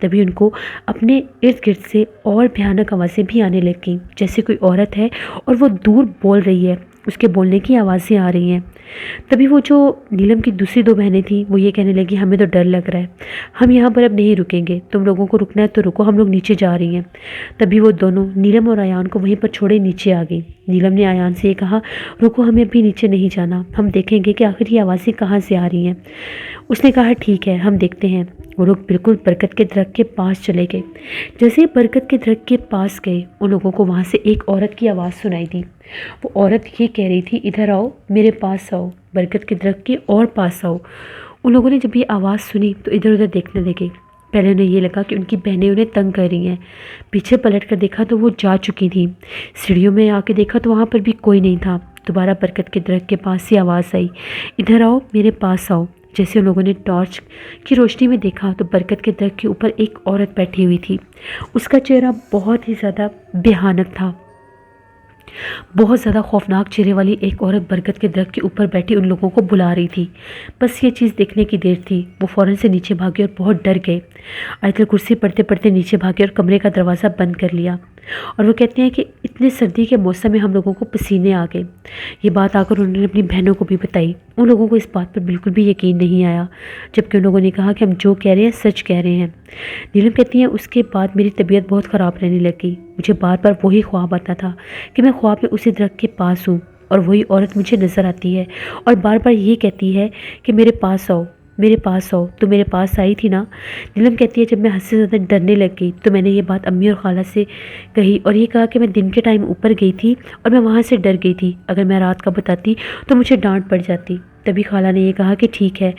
تبھی ان کو اپنے ارد گرد سے اور بھیانک آوازیں بھی آنے لگ گئیں، جیسے کوئی عورت ہے اور وہ دور بول رہی ہے، اس کے بولنے کی آوازیں آ رہی ہیں۔ تبھی وہ جو نیلم کی دوسری دو بہنیں تھیں وہ یہ کہنے لگی ہمیں تو ڈر لگ رہا ہے، ہم یہاں پر اب نہیں رکیں گے، تم لوگوں کو رکنا ہے تو رکو، ہم لوگ نیچے جا رہی ہیں۔ تبھی وہ دونوں نیلم اور ایان کو وہیں پر چھوڑے نیچے آ گئی۔ نیلم نے ایان سے یہ کہا رکو، ہمیں ابھی نیچے نہیں جانا، ہم دیکھیں گے کہ آخر یہ آوازیں کہاں سے آ رہی ہیں۔ اس نے کہا ٹھیک ہے، ہم دیکھتے ہیں۔ وہ لوگ بالکل برکت کے درخت کے پاس چلے گئے۔ جیسے ہی برکت کے درخت کے پاس گئے ان لوگوں کو وہاں سے ایک عورت کی آواز سنائی دی۔ وہ عورت یہ کہہ رہی تھی ادھر آؤ، میرے پاس آؤ، برکت کے درخت کے اور پاس آؤ۔ ان لوگوں نے جب یہ آواز سنی تو ادھر ادھر دیکھنے لگے۔ پہلے انہیں یہ لگا کہ ان کی بہنیں انہیں تنگ کر رہی ہیں، پیچھے پلٹ کر دیکھا تو وہ جا چکی تھیں۔ سیڑھیوں میں آ کے دیکھا تو وہاں پر بھی کوئی نہیں تھا۔ دوبارہ برکت کے درخت کے پاس سے آواز آئی ادھر آؤ، میرے پاس آؤ۔ جیسے ان لوگوں نے ٹارچ کی روشنی میں دیکھا تو برکت کے درخت کے اوپر ایک عورت بیٹھی ہوئی تھی۔ اس کا چہرہ بہت ہی زیادہ بھیانک تھا۔ بہت زیادہ خوفناک چہرے والی ایک عورت برکت کے درخت کے اوپر بیٹھی ان لوگوں کو بلا رہی تھی۔ بس یہ چیز دیکھنے کی دیر تھی، وہ فوراً سے نیچے بھاگے اور بہت ڈر گئے۔ آیت الکرسی پڑھتے پڑھتے نیچے بھاگے اور کمرے کا دروازہ بند کر لیا۔ اور وہ کہتے ہیں کہ اتنے سردی کے موسم میں ہم لوگوں کو پسینے آ گئے۔ یہ بات آ کر انہوں نے اپنی بہنوں کو بھی بتائی۔ ان لوگوں کو اس بات پر بالکل بھی یقین نہیں آیا، جبکہ ان لوگوں نے کہا کہ ہم جو کہہ رہے ہیں سچ کہہ رہے ہیں۔ نیلم کہتی ہیں اس کے بعد میری طبیعت بہت خراب رہنے لگی، مجھے بار بار وہی خواب آتا تھا کہ میں خواب میں اسی درخت کے پاس ہوں اور وہی عورت مجھے نظر آتی ہے اور بار بار یہ کہتی ہے کہ میرے پاس آؤ، میرے پاس آؤ، تو میرے پاس آئی تھی نا۔ نیلم کہتی ہے جب میں حد سے زیادہ ڈرنے لگ گئی تو میں نے یہ بات امی اور خالہ سے کہی اور یہ کہا کہ میں دن کے ٹائم اوپر گئی تھی اور میں وہاں سے ڈر گئی تھی، اگر میں رات کا بتاتی تو مجھے ڈانٹ پڑ جاتی۔ تبھی خالہ نے یہ کہا کہ ٹھیک ہے،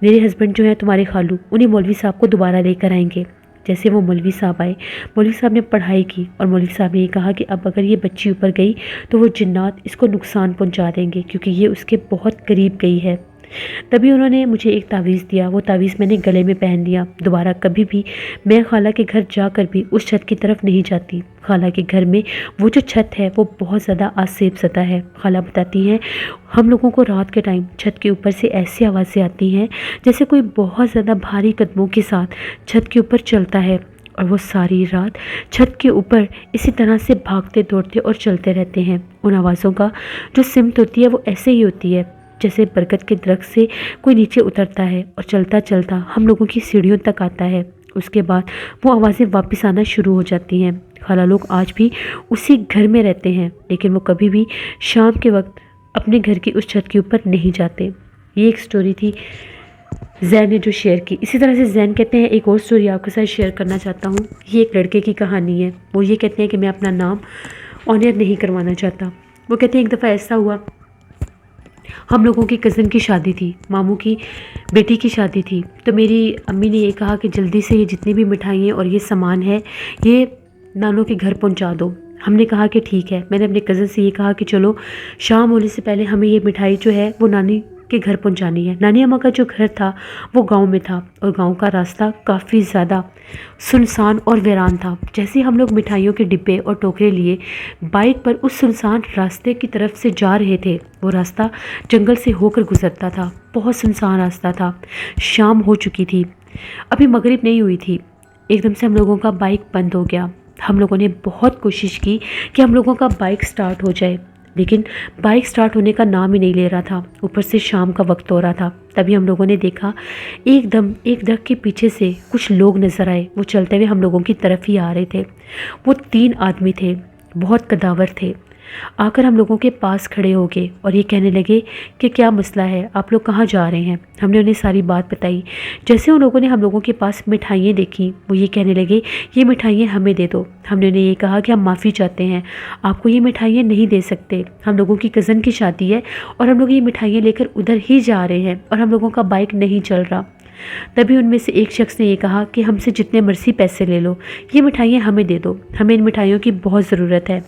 میرے ہسبینڈ جو ہیں تمہارے خالو، انہیں مولوی صاحب کو دوبارہ لے کر آئیں گے۔ جیسے وہ مولوی صاحب آئے، مولوی صاحب نے پڑھائی کی اور مولوی صاحب نے یہ کہا کہ اب اگر یہ بچی اوپر گئی تو وہ جنات اس کو نقصان پہنچا دیں گے کیونکہ یہ اس کے بہت قریب گئی ہے۔ تبھی انہوں نے مجھے ایک تعویذ دیا، وہ تعویذ میں نے گلے میں پہن لیا۔ دوبارہ کبھی بھی میں خالہ کے گھر جا کر بھی اس چھت کی طرف نہیں جاتی۔ خالہ کے گھر میں وہ جو چھت ہے وہ بہت زیادہ آسیب زدہ ہے۔ خالہ بتاتی ہیں ہم لوگوں کو رات کے ٹائم چھت کے اوپر سے ایسی آوازیں آتی ہیں جیسے کوئی بہت زیادہ بھاری قدموں کے ساتھ چھت کے اوپر چلتا ہے، اور وہ ساری رات چھت کے اوپر اسی طرح سے بھاگتے دوڑتے اور چلتے رہتے ہیں۔ ان آوازوں کا جو سمت ہوتی ہے وہ ایسے ہی ہوتی ہے جیسے برکت کے درخت سے کوئی نیچے اترتا ہے اور چلتا چلتا ہم لوگوں کی سیڑھیوں تک آتا ہے، اس کے بعد وہ آوازیں واپس آنا شروع ہو جاتی ہیں۔ خالہ لوگ آج بھی اسی گھر میں رہتے ہیں لیکن وہ کبھی بھی شام کے وقت اپنے گھر کی اس چھت کے اوپر نہیں جاتے۔ یہ ایک سٹوری تھی زین نے جو شیئر کی۔ اسی طرح سے زین کہتے ہیں ایک اور سٹوری آپ کے ساتھ شیئر کرنا چاہتا ہوں۔ یہ ایک لڑکے کی کہانی ہے۔ وہ یہ کہتے ہیں کہ میں اپنا نام آنر نہیں کروانا چاہتا۔ وہ کہتے ہیں ایک دفعہ ایسا ہوا، ہم لوگوں کی کزن کی شادی تھی، ماموں کی بیٹی کی شادی تھی، تو میری امی نے یہ کہا کہ جلدی سے یہ جتنی بھی مٹھائیاں اور یہ سامان ہے یہ نانوں کے گھر پہنچا دو۔ ہم نے کہا کہ ٹھیک ہے۔ میں نے اپنے کزن سے یہ کہا کہ چلو شام ہونے سے پہلے ہمیں یہ مٹھائی جو ہے وہ نانی کے گھر پہنچانی ہے۔ نانی اماں کا جو گھر تھا وہ گاؤں میں تھا اور گاؤں کا راستہ کافی زیادہ سنسان اور ویران تھا۔ جیسے ہم لوگ مٹھائیوں کے ڈبے اور ٹوکرے لیے بائک پر اس سنسان راستے کی طرف سے جا رہے تھے، وہ راستہ جنگل سے ہو کر گزرتا تھا، بہت سنسان راستہ تھا۔ شام ہو چکی تھی، ابھی مغرب نہیں ہوئی تھی۔ ایک دم سے ہم لوگوں کا بائک بند ہو گیا۔ ہم لوگوں نے بہت کوشش کی کہ ہم لوگوں کا بائک سٹارٹ ہو جائے لیکن بائک سٹارٹ ہونے کا نام ہی نہیں لے رہا تھا، اوپر سے شام کا وقت ہو رہا تھا۔ تبھی ہم لوگوں نے دیکھا ایک دم ایک درخت کے پیچھے سے کچھ لوگ نظر آئے، وہ چلتے ہوئے ہم لوگوں کی طرف ہی آ رہے تھے۔ وہ 3 آدمی تھے، بہت قداور تھے۔ آ کر ہم لوگوں کے پاس کھڑے ہو گئے اور یہ کہنے لگے کہ کیا مسئلہ ہے، آپ لوگ کہاں جا رہے ہیں؟ ہم نے انہیں ساری بات بتائی۔ جیسے ان لوگوں نے ہم لوگوں کے پاس مٹھائیاں دیکھیں وہ یہ کہنے لگے یہ مٹھائیاں ہمیں دے دو۔ ہم نے انہیں یہ کہا کہ ہم معافی چاہتے ہیں، آپ کو یہ مٹھائیاں نہیں دے سکتے، ہم لوگوں کی کزن کی شادی ہے اور ہم لوگ یہ مٹھائیاں لے کر ادھر ہی جا رہے ہیں اور ہم لوگوں کا بائک نہیں چل رہا۔ تبھی ان میں سے ایک شخص نے یہ کہا کہ ہم سے جتنے مرضی پیسے لے لو، یہ مٹھائیاں ہمیں دے دو، ہمیں ان مٹھائیوں کی بہت ضرورت ہے۔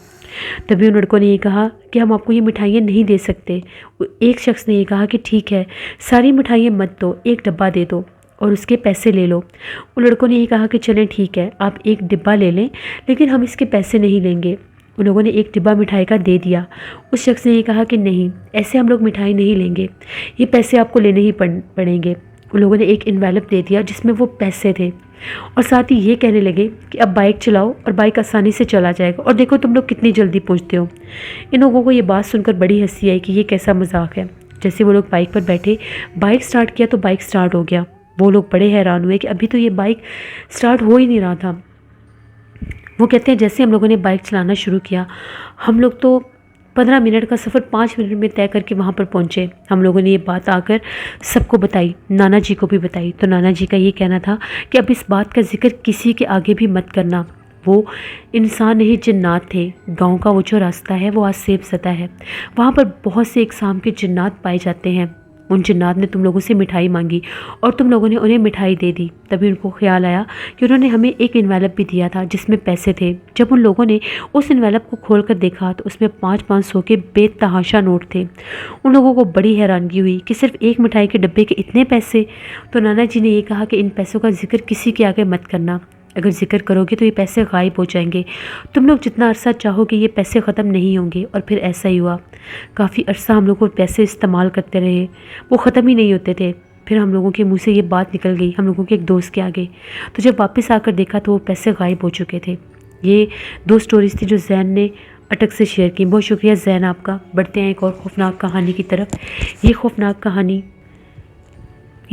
تبھی ان لڑکوں نے یہ کہا کہ ہم آپ کو یہ مٹھائیاں نہیں دے سکتے۔ ایک شخص نے یہ کہا کہ ٹھیک ہے، ساری مٹھائیاں مت دو، ایک ڈبہ دے دو اور اس کے پیسے لے لو۔ ان لڑکوں نے یہ کہا کہ چلیں ٹھیک ہے، آپ ایک ڈبہ لے لیں لیکن ہم اس کے پیسے نہیں لیں گے۔ ان لوگوں نے ایک ڈبہ مٹھائی کا دے دیا۔ اس شخص نے یہ کہا کہ نہیں، ایسے ہم لوگ مٹھائی نہیں لیں گے، یہ پیسے آپ کو لینے ہی پڑیں گے۔ ان لوگوں نے ایک انویلپ دے دیا جس میں وہ پیسے تھے۔ اور ساتھ ہی یہ کہنے لگے کہ اب بائک چلاؤ اور بائک آسانی سے چلا جائے گا، اور دیکھو تم لوگ کتنی جلدی پہنچتے ہو۔ ان لوگوں کو یہ بات سن کر بڑی ہنسی آئی کہ یہ کیسا مذاق ہے۔ جیسے وہ لوگ بائک پر بیٹھے، بائک سٹارٹ کیا تو بائک سٹارٹ ہو گیا۔ وہ لوگ بڑے حیران ہوئے کہ ابھی تو یہ بائک سٹارٹ ہو ہی نہیں رہا تھا۔ وہ کہتے ہیں جیسے ہم لوگوں نے بائک چلانا شروع کیا، ہم لوگ تو 15 منٹ کا سفر 5 منٹ میں طے کر کے وہاں پر پہنچے۔ ہم لوگوں نے یہ بات آ کر سب کو بتائی، نانا جی کو بھی بتائی، تو نانا جی کا یہ کہنا تھا کہ اب اس بات کا ذکر کسی کے آگے بھی مت کرنا۔ وہ انسان نہیں جنات تھے۔ گاؤں کا وہ جو راستہ ہے وہ آج سیب زدہ ہے، وہاں پر بہت سے اقسام کے جنات پائے جاتے ہیں۔ ان جنات نے تم لوگوں سے مٹھائی مانگی اور تم لوگوں نے انہیں مٹھائی دے دی۔ تبھی ان کو خیال آیا کہ انہوں نے ہمیں ایک انویلپ بھی دیا تھا جس میں پیسے تھے۔ جب ان لوگوں نے اس انویلپ کو کھول کر دیکھا تو اس میں 500 کے بے تحاشا نوٹ تھے۔ ان لوگوں کو بڑی حیرانگی ہوئی کہ صرف ایک مٹھائی کے ڈبے کے اتنے پیسے۔ تو نانا جی نے یہ کہا کہ ان پیسوں کا ذکر کسی کے آگے مت کرنا، اگر ذکر کرو گے تو یہ پیسے غائب ہو جائیں گے، تم لوگ جتنا عرصہ چاہو گے یہ پیسے ختم نہیں ہوں گے۔ اور پھر ایسا ہی ہوا، کافی عرصہ ہم لوگ کو پیسے استعمال کرتے رہے، وہ ختم ہی نہیں ہوتے تھے۔ پھر ہم لوگوں کے منہ سے یہ بات نکل گئی ہم لوگوں کے ایک دوست کے آگے، تو جب واپس آ کر دیکھا تو وہ پیسے غائب ہو چکے تھے۔ یہ 2 سٹوریز تھی جو زین نے اٹک سے شیئر کی۔ بہت شکریہ زین آپ کا۔ بڑھتے ہیں ایک اور خوفناک کہانی کی طرف۔ یہ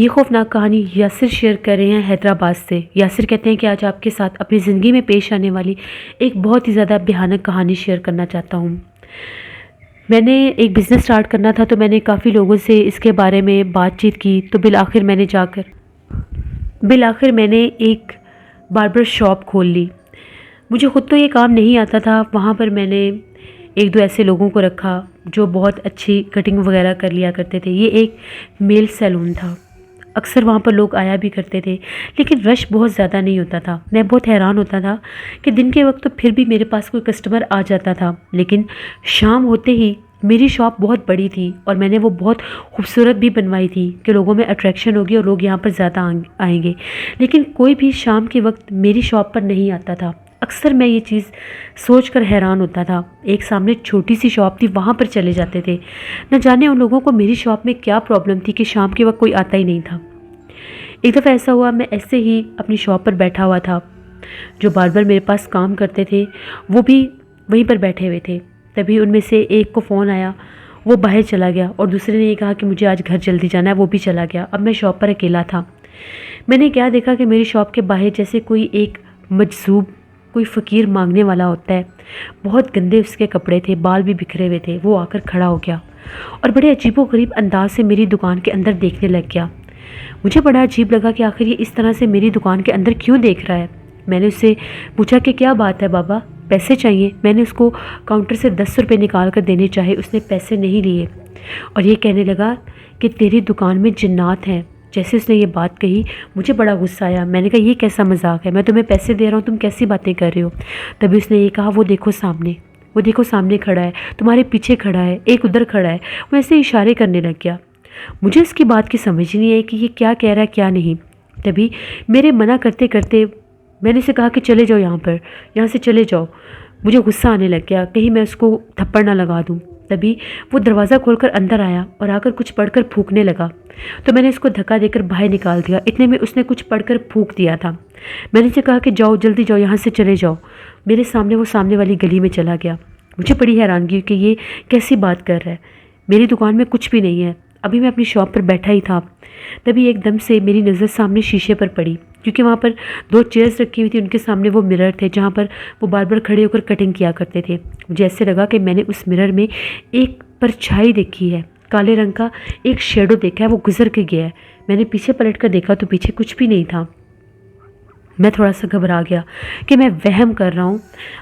خوفناک کہانی یاسر شیئر کر رہے ہیں حیدرآباد سے۔ یاسر کہتے ہیں کہ آج آپ کے ساتھ اپنی زندگی میں پیش آنے والی ایک بہت ہی زیادہ بھیانک کہانی شیئر کرنا چاہتا ہوں۔ میں نے ایک بزنس سٹارٹ کرنا تھا تو میں نے کافی لوگوں سے اس کے بارے میں بات چیت کی، تو بالآخر میں نے ایک باربر شاپ کھول لی۔ مجھے خود تو یہ کام نہیں آتا تھا، وہاں پر میں نے 1-2 ایسے لوگوں کو رکھا جو بہت اچھی کٹنگ وغیرہ کر لیا کرتے تھے۔ یہ ایک میل سیلون تھا، اکثر وہاں پر لوگ آیا بھی کرتے تھے، لیکن رش بہت زیادہ نہیں ہوتا تھا۔ میں بہت حیران ہوتا تھا کہ دن کے وقت تو پھر بھی میرے پاس کوئی کسٹمر آ جاتا تھا، لیکن شام ہوتے ہی میری شاپ بہت بڑی تھی اور میں نے وہ بہت خوبصورت بھی بنوائی تھی کہ لوگوں میں اٹریکشن ہوگی اور لوگ یہاں پر زیادہ آئیں گے، لیکن کوئی بھی شام کے وقت میری شاپ پر نہیں آتا تھا۔ اکثر میں یہ چیز سوچ کر حیران ہوتا تھا۔ ایک سامنے چھوٹی سی شاپ تھی، وہاں پر چلے جاتے تھے، نہ جانے ان لوگوں کو میری شاپ میں کیا پرابلم تھی کہ شام کے وقت کوئی آتا ہی نہیں تھا۔ ایک دفعہ ایسا ہوا، میں ایسے ہی اپنی شاپ پر بیٹھا ہوا تھا، جو باربر میرے پاس کام کرتے تھے وہ بھی وہیں پر بیٹھے ہوئے تھے۔ تبھی ان میں سے ایک کو فون آیا، وہ باہر چلا گیا، اور دوسرے نے یہ کہا کہ مجھے آج گھر جلدی جانا ہے، وہ بھی چلا گیا۔ اب میں شاپ پر اکیلا تھا۔ میں نے کیا دیکھا کہ میری شاپ کے باہر جیسے کوئی ایک مجذوب، کوئی فقیر مانگنے والا ہوتا ہے، بہت گندے اس کے کپڑے تھے، بال بھی بکھرے ہوئے تھے، وہ آ کر کھڑا ہو گیا اور بڑے عجیب و غریب انداز سے میری دکان کے اندر دیکھنے لگ گیا۔ مجھے بڑا عجیب لگا کہ آخر یہ اس طرح سے میری دکان کے اندر کیوں دیکھ رہا ہے۔ میں نے اس سے پوچھا کہ کیا بات ہے بابا، پیسے چاہیے؟ میں نے اس کو کاؤنٹر سے 10 روپے نکال کر دینے چاہے، اس نے پیسے نہیں لیے اور یہ کہنے لگا کہ تیری دکان میں جنات ہیں۔ جیسے اس نے یہ بات کہی مجھے بڑا غصہ آیا۔ میں نے کہا یہ کیسا مذاق ہے، میں تمہیں پیسے دے رہا ہوں، تم کیسی باتیں کر رہے ہو؟ تبھی اس نے یہ کہا وہ دیکھو سامنے کھڑا ہے، تمہارے پیچھے کھڑا ہے، ایک ادھر کھڑا ہے۔ وہ ایسے اشارے کرنے لگ گیا۔ مجھے اس کی بات کی سمجھ نہیں آئی کہ یہ کیا کہہ رہا ہے کیا نہیں۔ تبھی میرے منع کرتے کرتے میں نے اسے کہا کہ چلے جاؤ، یہاں سے چلے جاؤ۔ مجھے غصہ آنے لگ گیا کہیں میں اس کو تھپڑ نہ لگا دوں۔ تبھی وہ دروازہ کھول کر اندر آیا اور آ کر کچھ پڑھ کر پھونکنے لگا، تو میں نے اس کو دھکا دے کر باہر نکال دیا۔ اتنے میں اس نے کچھ پڑھ کر پھونک دیا تھا۔ میں نے اسے کہا کہ جاؤ، جلدی جاؤ، یہاں سے چلے جاؤ۔ میرے سامنے وہ سامنے والی گلی میں چلا گیا۔ مجھے بڑی حیرانگی ہوئی کہ یہ کیسی بات کر رہا ہے، میری دکان میں کچھ بھی نہیں ہے۔ ابھی میں اپنی شاپ پر بیٹھا ہی تھا، تبھی ایک دم سے میری نظر سامنے شیشے پر پڑی، کیونکہ وہاں پر 2 چیئرز رکھی ہوئی تھی، ان کے سامنے وہ مرر تھے جہاں پر وہ باربر کھڑے ہو کر کٹنگ کیا کرتے تھے۔ مجھے ایسے لگا کہ میں نے اس مرر میں ایک پرچھائی دیکھی ہے، کالے رنگ کا ایک شیڈو دیکھا ہے، وہ گزر کے گیا ہے۔ میں نے پیچھے پلٹ کر دیکھا تو پیچھے کچھ بھی نہیں تھا۔ میں تھوڑا سا گھبرا گیا کہ میں وہم کر رہا ہوں۔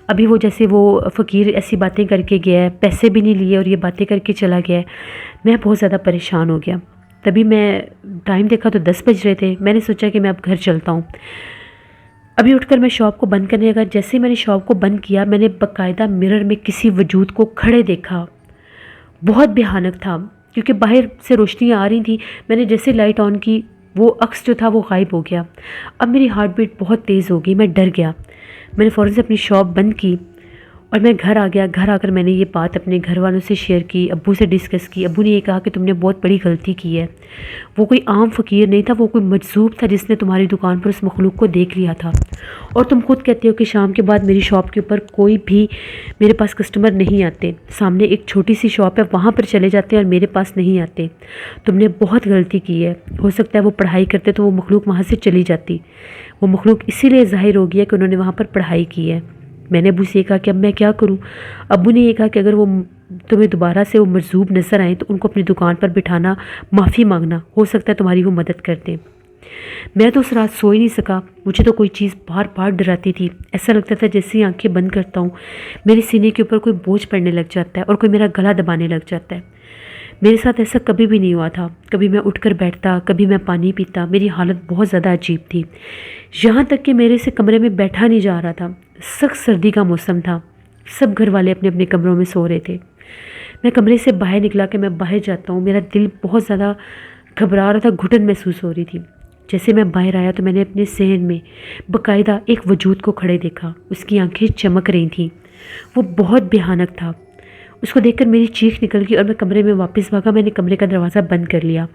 ابھی وہ جیسے وہ فقیر ایسی باتیں کر کے گیا ہے، پیسے بھی نہیں لیے اور یہ باتیں کر کے چلا گیا ہے۔ میں بہت زیادہ پریشان ہو گیا۔ تبھی میں ٹائم دیکھا تو 10 بج رہے تھے۔ میں نے سوچا کہ میں اب گھر چلتا ہوں۔ ابھی اٹھ کر میں شاپ کو بند کرنے لگا۔ جیسے میں نے شاپ کو بند کیا، میں نے باقاعدہ مرر میں کسی وجود کو کھڑے دیکھا۔ بہت بھیانک تھا کیونکہ باہر سے روشنیاں آ رہی تھیں۔ میں نے جیسے لائٹ آن کی، وہ عکس جو تھا وہ غائب ہو گیا۔ اب میری ہارٹ بیٹ بہت تیز ہو گئی، میں ڈر گیا۔ میں نے فوراً سے اپنی شاپ بند کی اور میں گھر آ گیا. گھر آ کر میں نے یہ بات اپنے گھر والوں سے شیئر کی, ابو سے ڈسکس کی. ابو نے یہ کہا کہ تم نے بہت بڑی غلطی کی ہے. وہ کوئی عام فقیر نہیں تھا, وہ کوئی مجذوب تھا جس نے تمہاری دکان پر اس مخلوق کو دیکھ لیا تھا. اور تم خود کہتے ہو کہ شام کے بعد میری شاپ کے اوپر کوئی بھی میرے پاس کسٹمر نہیں آتے. سامنے ایک چھوٹی سی شاپ ہے, وہاں پر چلے جاتے ہیں اور میرے پاس نہیں آتے. تم نے بہت غلطی کی ہے. ہو سکتا ہے وہ پڑھائی کرتے تو وہ مخلوق وہاں سے چلی جاتی. وہ مخلوق اسی لیے ظاہر ہو گیا کہ انہوں نے وہاں پر پڑھائی کی ہے. میں نے ابو سے کہا کہ اب میں کیا کروں. ابو نے یہ کہا کہ اگر وہ تمہیں دوبارہ سے وہ مجذوب نظر آئیں تو ان کو اپنی دکان پر بٹھانا, معافی مانگنا, ہو سکتا ہے تمہاری وہ مدد کر دیں. میں تو اس رات سو ہی نہیں سکا. مجھے تو کوئی چیز بار بار ڈراتی تھی. ایسا لگتا تھا جیسے ہی آنکھیں بند کرتا ہوں میرے سینے کے اوپر کوئی بوجھ پڑنے لگ جاتا ہے اور کوئی میرا گلا دبانے لگ جاتا ہے. میرے ساتھ ایسا کبھی بھی نہیں ہوا تھا. کبھی میں اٹھ کر بیٹھتا, کبھی میں پانی پیتا. میری حالت بہت زیادہ عجیب تھی, یہاں تک کہ میرے سے کمرے میں بیٹھا نہیں جا رہا تھا. سخت سردی کا موسم تھا. سب گھر والے اپنے اپنے کمروں میں سو رہے تھے. میں کمرے سے باہر نکلا کہ میں باہر جاتا ہوں. میرا دل بہت زیادہ گھبرا رہا تھا, گھٹن محسوس ہو رہی تھی. جیسے میں باہر آیا تو میں نے اپنے صحن میں باقاعدہ ایک وجود کو کھڑے دیکھا. اس کی آنکھیں چمک رہی تھیں. وہ بہت بھیانک تھا. اس کو دیکھ کر میری چیخ نکل گئی اور میں کمرے میں واپس بھاگا. میں نے کمرے کا دروازہ بند کر لیا.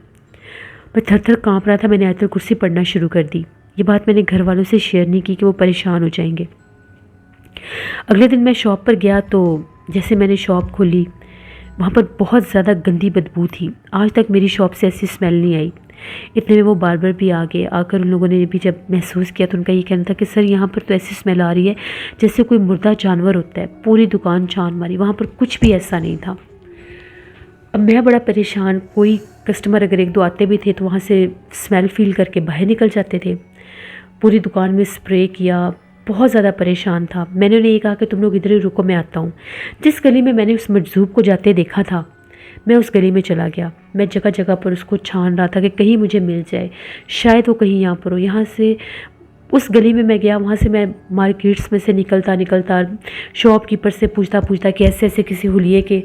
میں تھر تھر کانپ رہا تھا. میں نے آیت الکرسی پڑھنا شروع کر دی. یہ بات میں نے گھر والوں سے شیئر نہیں کی کہ وہ پریشان ہو جائیں گے. اگلے دن میں شاپ پر گیا تو جیسے میں نے شاپ کھولی وہاں پر بہت زیادہ گندی بدبو تھی. آج تک میری شاپ سے ایسی اسمیل نہیں آئی. اتنے میں وہ باربر بھی آ گئے. آ کر ان لوگوں نے بھی جب محسوس کیا تو ان کا یہ کہنا تھا کہ سر یہاں پر تو ایسی اسمیل آ رہی ہے جیسے کوئی مردہ جانور ہوتا ہے. پوری دکان چھان ماری, وہاں پر کچھ بھی ایسا نہیں تھا. اب میں بڑا پریشان. کوئی کسٹمر اگر ایک دو آتے بھی تھے تو وہاں سے اسمیل فیل کر کے باہر نکل جاتے تھے. پوری دکان میں اسپرے کیا. بہت زیادہ پریشان تھا. میں نے انہیں یہ کہا کہ تم لوگ ادھر ہی رکو, میں آتا ہوں. جس گلی میں نے اس مجذوب کو جاتے دیکھا تھا میں اس گلی میں چلا گیا. میں جگہ جگہ پر اس کو چھان رہا تھا کہ کہیں مجھے مل جائے, شاید وہ کہیں یہاں پر ہو. یہاں سے اس گلی میں گیا, وہاں سے میں مارکیٹس میں سے نکلتا شاپ کیپر سے پوچھتا کہ ایسے ایسے کسی حلیے کے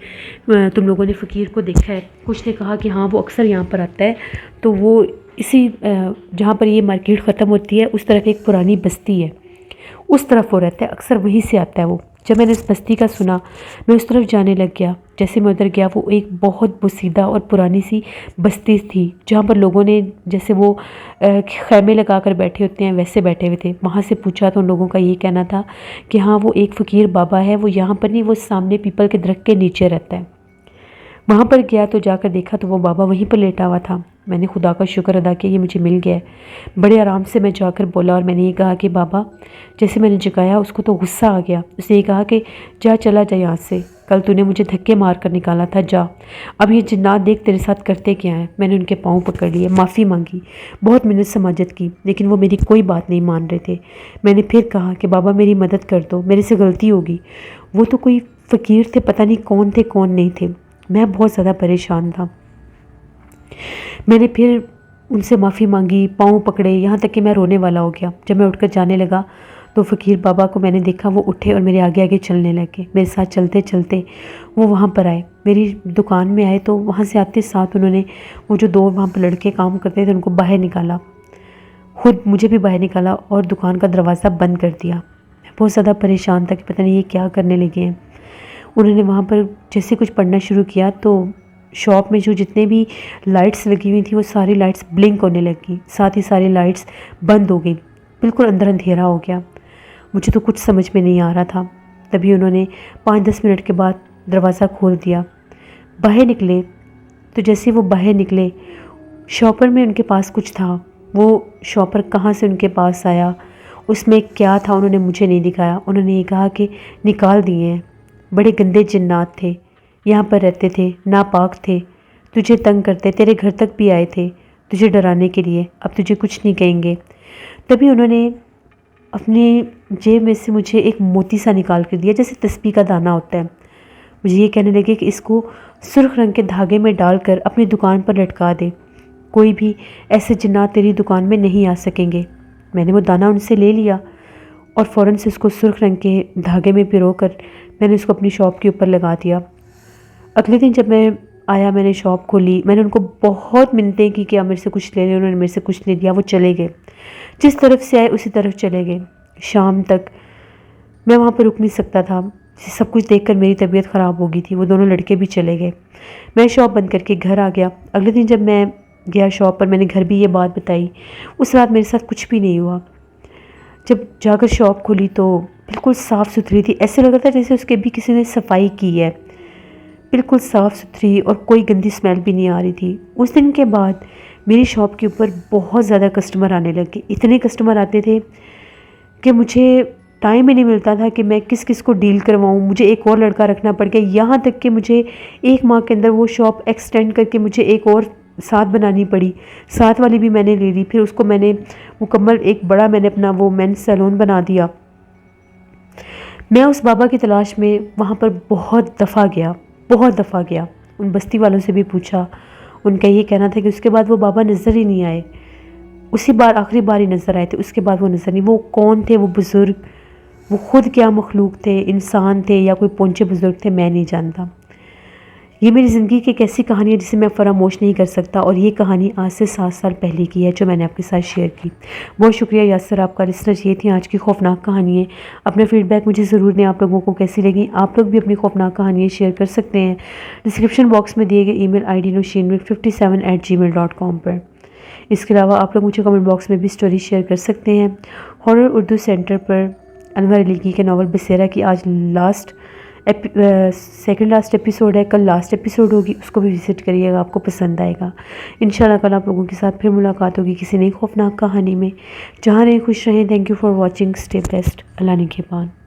تم لوگوں نے فقیر کو دیکھا ہے. کچھ نے کہا کہ ہاں وہ اکثر یہاں پر آتا ہے. تو وہ اسی جہاں پر یہ مارکیٹ ختم ہوتی ہے اس طرف ایک پرانی بستی ہے, اس طرف وہ رہتا ہے, اکثر وہیں سے آتا ہے وہ. جب میں نے اس بستی کا سنا میں اس طرف جانے لگ گیا. جیسے میں ادھر گیا وہ ایک بہت بسیدہ اور پرانی سی بستی تھی جہاں پر لوگوں نے جیسے وہ خیمے لگا کر بیٹھے ہوتے ہیں ویسے بیٹھے ہوئے تھے. وہاں سے پوچھا تو ان لوگوں کا یہ کہنا تھا کہ ہاں وہ ایک فقیر بابا ہے, وہ یہاں پر نہیں, وہ سامنے پیپل کے درخت کے نیچے رہتا ہے. وہاں پر گیا تو جا کر دیکھا تو وہ بابا وہیں پر لیٹا ہوا تھا. میں نے خدا کا شکر ادا کیا, یہ مجھے مل گیا ہے. بڑے آرام سے میں جا کر بولا اور میں نے یہ کہا کہ بابا, جیسے میں نے جگایا اس کو تو غصہ آ گیا. اس نے یہ کہا کہ جا چلا جا یہاں سے, کل تو نے مجھے دھکے مار کر نکالا تھا, جا. اب یہ جنات دیکھ تیرے ساتھ کرتے کیا ہیں. میں نے ان کے پاؤں پکڑ لیے, معافی مانگی, بہت منت سماجت کی, لیکن وہ میری کوئی بات نہیں مان رہے تھے. میں نے پھر کہا کہ بابا میری مدد کر دو, میرے سے غلطی ہوگی. وہ تو کوئی فقیر تھے, پتہ نہیں کون تھے کون نہیں تھے. میں بہت زیادہ پریشان تھا. میں نے پھر ان سے معافی مانگی, پاؤں پکڑے, یہاں تک کہ میں رونے والا ہو گیا. جب میں اٹھ کر جانے لگا تو فقیر بابا کو میں نے دیکھا, وہ اٹھے اور میرے آگے آگے چلنے لگے. میرے ساتھ چلتے چلتے وہ وہاں پر آئے, میری دکان میں آئے. تو وہاں سے آتے ساتھ انہوں نے وہ جو دو وہاں پر لڑکے کام کرتے تھے ان کو باہر نکالا, خود مجھے بھی باہر نکالا اور دکان کا دروازہ بند کر دیا. میں بہت زیادہ پریشان تھا کہ پتہ نہیں یہ کیا کرنے لگے ہیں. انہوں نے وہاں پر جیسے کچھ پڑھنا شروع کیا تو شاپ میں جو جتنے بھی لائٹس لگی ہوئی تھیں وہ ساری لائٹس بلنک ہونے لگی, ساتھ ہی ساری لائٹس بند ہو گئی. بالکل اندر اندھیرا ہو گیا. مجھے تو کچھ سمجھ میں نہیں آ رہا تھا. تبھی انہوں نے 5-10 منٹ کے بعد دروازہ کھول دیا. باہر نکلے تو جیسے وہ باہر نکلے شاپر میں ان کے پاس کچھ تھا. وہ شاپر کہاں سے ان کے پاس آیا, اس میں کیا تھا انہوں نے مجھے نہیں دکھایا. انہوں نے یہ کہا کہ نکال دیے ہیں, بڑے گندے جنات تھے, یہاں پر رہتے تھے, ناپاک تھے, تجھے تنگ کرتے, تیرے گھر تک بھی آئے تھے تجھے ڈرانے کے لیے, اب تجھے کچھ نہیں کہیں گے. تبھی انہوں نے اپنی جیب میں سے مجھے ایک موتی سا نکال کر دیا جیسے تسبیح کا دانہ ہوتا ہے. مجھے یہ کہنے لگے کہ اس کو سرخ رنگ کے دھاگے میں ڈال کر اپنی دکان پر لٹکا دے, کوئی بھی ایسے جنات تیری دکان میں نہیں آ سکیں گے. میں نے وہ دانہ ان سے لے لیا اور فوراً سے اس کو سرخ رنگ کے دھاگے میں پرو کر میں نے اس کو اپنی شاپ کے اوپر لگا دیا. اگلے دن جب میں آیا میں نے شاپ کھولی. میں نے ان کو بہت منتیں کی کہ آپ میرے سے کچھ لے لیں. انہوں نے میرے سے کچھ نہیں دیا, وہ چلے گئے. جس طرف سے آئے اسی طرف چلے گئے. شام تک میں وہاں پر رک نہیں سکتا تھا، سب کچھ دیکھ کر میری طبیعت خراب ہو گئی تھی۔ وہ دونوں لڑکے بھی چلے گئے، میں شاپ بند کر کے گھر آ گیا۔ اگلے دن جب میں گیا شاپ پر، میں نے گھر بھی یہ بات بتائی۔ اس رات میرے ساتھ کچھ بھی نہیں ہوا۔ جب جا کر شاپ کھولی تو بالکل صاف ستھری تھی، ایسے لگ رہا تھا جیسے اس کے بھی کسی نے صفائی کی ہے، بالکل صاف ستھری، اور کوئی گندی اسمیل بھی نہیں آ رہی تھی۔ اس دن کے بعد میری شاپ کے اوپر بہت زیادہ کسٹمر آنے لگے، اتنے کسٹمر آتے تھے کہ مجھے ٹائم ہی نہیں ملتا تھا کہ میں کس کس کو ڈیل کرواؤں۔ مجھے ایک اور لڑکا رکھنا پڑ گیا، یہاں تک کہ مجھے 1 ماہ کے اندر وہ شاپ ایکسٹینڈ کر کے مجھے ایک اور ساتھ بنانی پڑی۔ ساتھ والی بھی میں نے لے لی، پھر اس کو میں نے مکمل ایک بڑا میں نے اپنا وہ مینس سیلون بنا دیا۔ میں اس بابا کی تلاش میں وہاں پر بہت دفعہ گیا، ان بستی والوں سے بھی پوچھا۔ ان کا یہ کہنا تھا کہ اس کے بعد وہ بابا نظر ہی نہیں آئے، اسی بار آخری بار ہی نظر آئے تھے، اس کے بعد وہ نظر نہیں۔ وہ کون تھے وہ بزرگ؟ وہ خود کیا مخلوق تھے؟ انسان تھے یا کوئی پونچے بزرگ تھے؟ میں نہیں جانتا۔ یہ میری زندگی کی ایک ایسی کہانی ہے جسے میں فراموش نہیں کر سکتا، اور یہ کہانی آج سے 7 سال پہلے کی ہے جو میں نے آپ کے ساتھ شیئر کی۔ بہت شکریہ یاسر آپ کا لسنر۔ یہ تھی آج کی خوفناک کہانی ہے۔ اپنا فیڈ بیک مجھے ضرور دیں، آپ لوگوں کو کیسی لگی۔ آپ لوگ بھی اپنی خوفناک کہانیاں شیئر کر سکتے ہیں ڈسکرپشن باکس میں دیے گئے ای میل ID noshinmilk57@gmail.com پر۔ اس کے علاوہ آپ لوگ مجھے کمنٹ باکس میں بھی سٹوری شیئر کر سکتے ہیں۔ ہارر اردو سینٹر پر انور علی کی کے ناول بسیرا کی آج سیکنڈ لاسٹ ایپیسوڈ ہے، کل لاسٹ ایپیسوڈ ہوگی، اس کو بھی وزٹ کریے گا، آپ کو پسند آئے گا۔ انشاءاللہ کل آپ لوگوں کے ساتھ پھر ملاقات ہوگی کسی نئی خوفناک کہانی میں۔ جہاں رہیں خوش رہیں۔ Thank you for watching, stay best, اللہ نگہبان۔